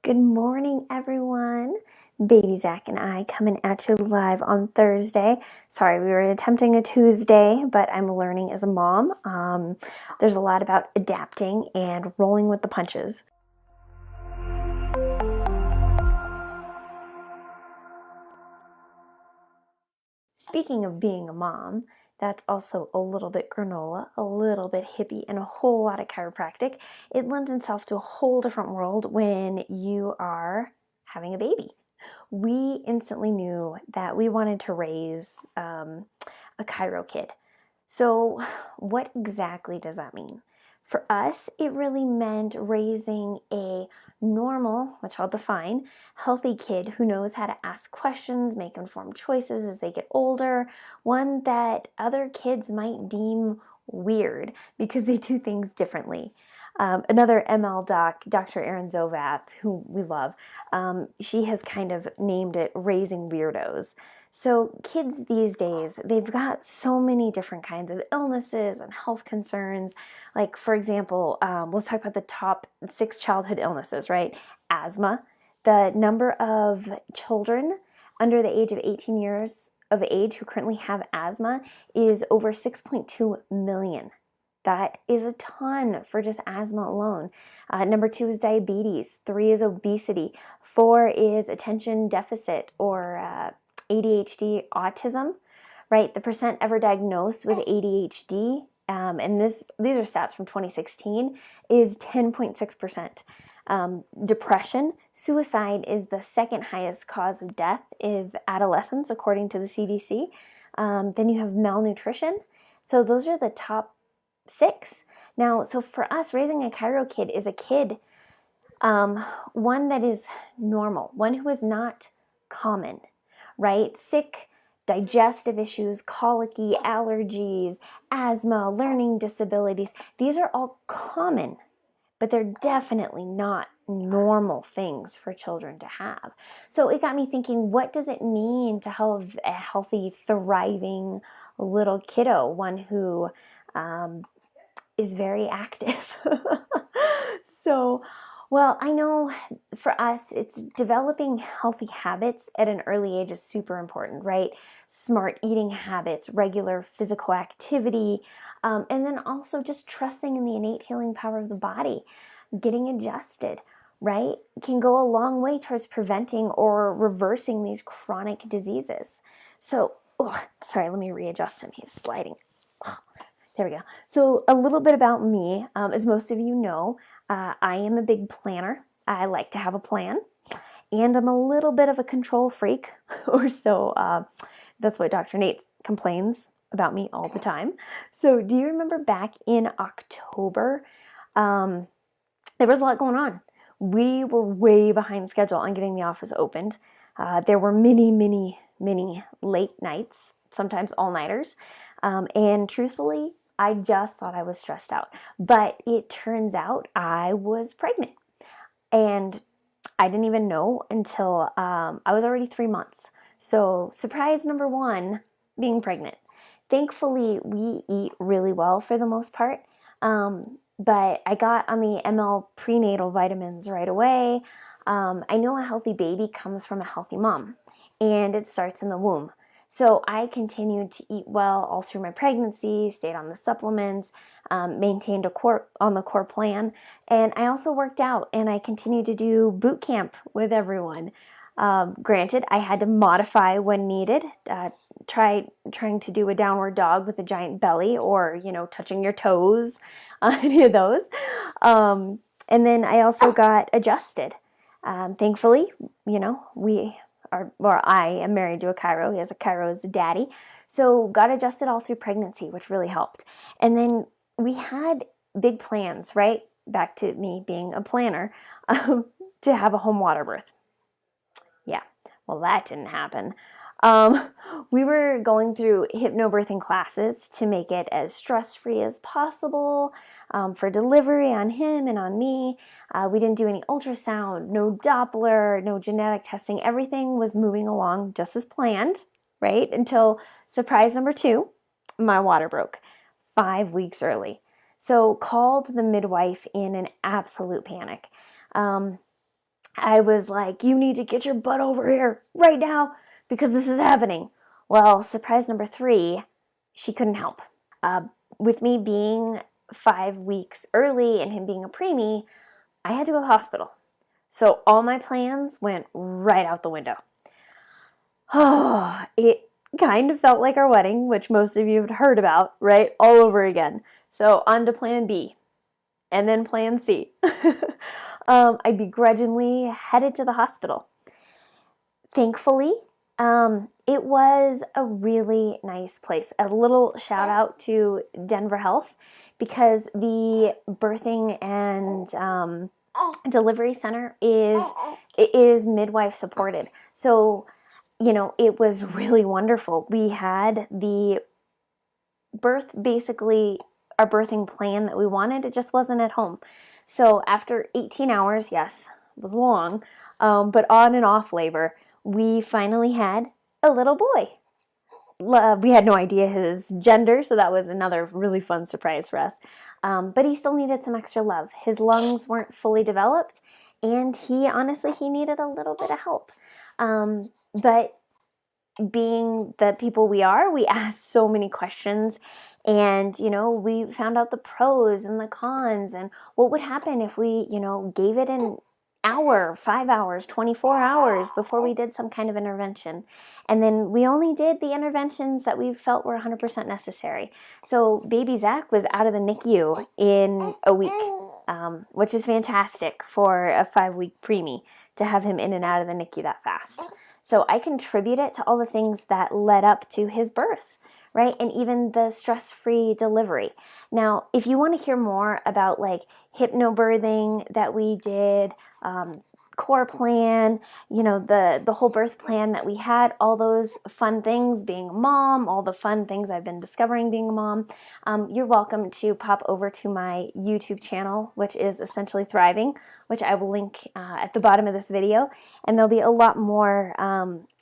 Good morning, everyone. Baby Zach and I coming at you live on Thursday. Sorry, we were attempting a Tuesday, but I'm learning as a mom. There's a lot about adapting and rolling with the punches. Speaking of being a mom, that's also a little bit granola, a little bit hippie, and a whole lot of chiropractic. It lends itself to a whole different world when you are having a baby. We instantly knew that we wanted to raise a Chiro Kid. So, what exactly does that mean? For us, it really meant raising a normal, which I'll define, healthy kid who knows how to ask questions, make informed choices as they get older, one that other kids might deem weird because they do things differently. Another ML doc, Dr. Erin Zovath, who we love, she has kind of named it Raising Weirdos. So kids these days, they've got so many different kinds of illnesses and health concerns. Like, for example, let's talk about the top 6 childhood illnesses, right? Asthma. The number of children under the age of 18 years of age who currently have asthma is over 6.2 million. That is a ton for just asthma alone. Number 2 is diabetes. 3 is obesity. 4 is attention deficit or ADHD, autism, right? The percent ever diagnosed with ADHD, and these are stats from 2016, is 10.6%. Depression, suicide is the second highest cause of death of adolescents, according to the CDC. Then you have malnutrition. So those are the top 6. Now, so for us, raising a Chiro Kid is a kid, one that is normal, one who is not common, right? Sick, digestive issues, colicky, allergies, asthma, learning disabilities. These are all common, but they're definitely not normal things for children to have. So it got me thinking, what does it mean to have a healthy, thriving little kiddo, one who is very active? Well, I know for us, it's developing healthy habits at an early age is super important, right? Smart eating habits, regular physical activity, and then also just trusting in the innate healing power of the body. Getting adjusted, right, can go a long way towards preventing or reversing these chronic diseases. So, sorry, let me readjust him. He's sliding. There we go. So a little bit about me. As most of you know, I am a big planner. I like to have a plan. And I'm a little bit of a control freak, or so. That's what Dr. Nate complains about me all the time. So do you remember back in October, there was a lot going on. We were way behind schedule on getting the office opened. There were many late nights, sometimes all-nighters. And truthfully, I just thought I was stressed out. But it turns out I was pregnant. And I didn't even know until I was already 3 months. So surprise number 1, being pregnant. Thankfully, we eat really well for the most part. But I got on the ML prenatal vitamins right away. I know a healthy baby comes from a healthy mom, and it starts in the womb. So I continued to eat well all through my pregnancy, stayed on the supplements, maintained on the core plan, and I also worked out, and I continued to do boot camp with everyone. Granted, I had to modify when needed, trying to do a downward dog with a giant belly or, touching your toes, any of those. And then I also got adjusted. Thankfully, I am married to a Chiro. He has a Chiro as a daddy. So got adjusted all through pregnancy, which really helped. And then we had big plans, right? Back to me being a planner, to have a home water birth. Yeah, well, that didn't happen. We were going through hypnobirthing classes to make it as stress-free as possible for delivery on him and on me. We didn't do any ultrasound, no Doppler, no genetic testing. Everything was moving along just as planned, right? Until surprise number 2, my water broke 5 weeks early. So called the midwife in an absolute panic. I was like, you need to get your butt over here right now because this is happening. Well, surprise number 3, she couldn't help. With me being 5 weeks early and him being a preemie, I had to go to the hospital. So all my plans went right out the window. Oh, it kind of felt like our wedding, which most of you have heard about, right? All over again. So on to plan B and then plan C. I begrudgingly headed to the hospital. Thankfully, it was a really nice place. A little shout out to Denver Health because the birthing and delivery center is midwife supported. So, you know, it was really wonderful. We had the birth, basically our birthing plan that we wanted. It just wasn't at home. So after 18 hours, yes, it was long, but on and off labor, we finally had a little boy. We had no idea his gender, so that was another really fun surprise for us. But he still needed some extra love. His lungs weren't fully developed, and he needed a little bit of help. But being the people we are, we asked so many questions, and, you know, we found out the pros and the cons and what would happen if we, you know, gave it an hour, 5 hours, 24 hours before we did some kind of intervention. And then we only did the interventions that we felt were 100% necessary. So baby Zach was out of the NICU in a week, which is fantastic for a 5-week preemie to have him in and out of the NICU that fast. So I contribute it to all the things that led up to his birth, right? And even the stress-free delivery. Now, if you want to hear more about like hypnobirthing that we did, core plan, you know, the whole birth plan that we had, all those fun things being a mom, all the fun things I've been discovering being a mom, you're welcome to pop over to my YouTube channel, which is Essentially Thriving, which I will link at the bottom of this video, and there'll be a lot more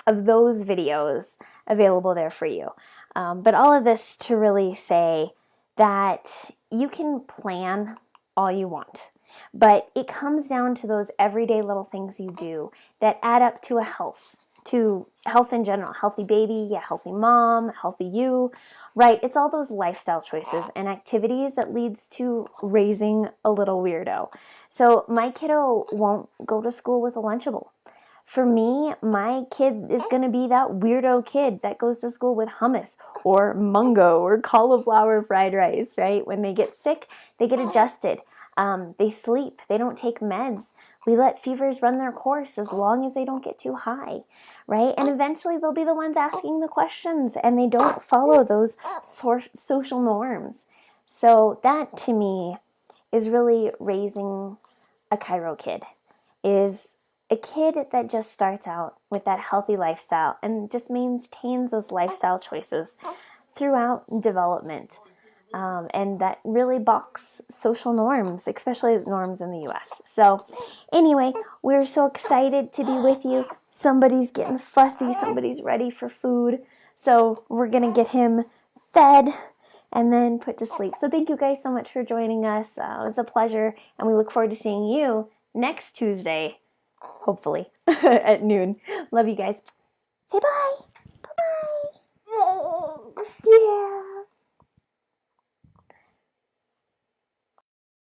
of those videos available there for you. But all of this to really say that you can plan all you want, but it comes down to those everyday little things you do that add up to health in general. Healthy baby, a healthy mom, healthy you, right? It's all those lifestyle choices and activities that leads to raising a little weirdo. So my kiddo won't go to school with a Lunchable. For me, my kid is going to be that weirdo kid that goes to school with hummus or mungo or cauliflower fried rice, right? When they get sick, they get adjusted. They sleep. They don't take meds. We let fevers run their course as long as they don't get too high, right? And eventually they'll be the ones asking the questions, and they don't follow those social norms. So that, to me, is really raising a Chiro Kid, is a kid that just starts out with that healthy lifestyle and just maintains those lifestyle choices throughout development. And that really balks social norms, especially norms in the US. So anyway, we're so excited to be with you. Somebody's getting fussy. Somebody's ready for food. So we're going to get him fed and then put to sleep. So thank you guys so much for joining us. It was a pleasure. And we look forward to seeing you next Tuesday, hopefully, at noon. Love you guys. Say bye. Bye-bye. Yeah.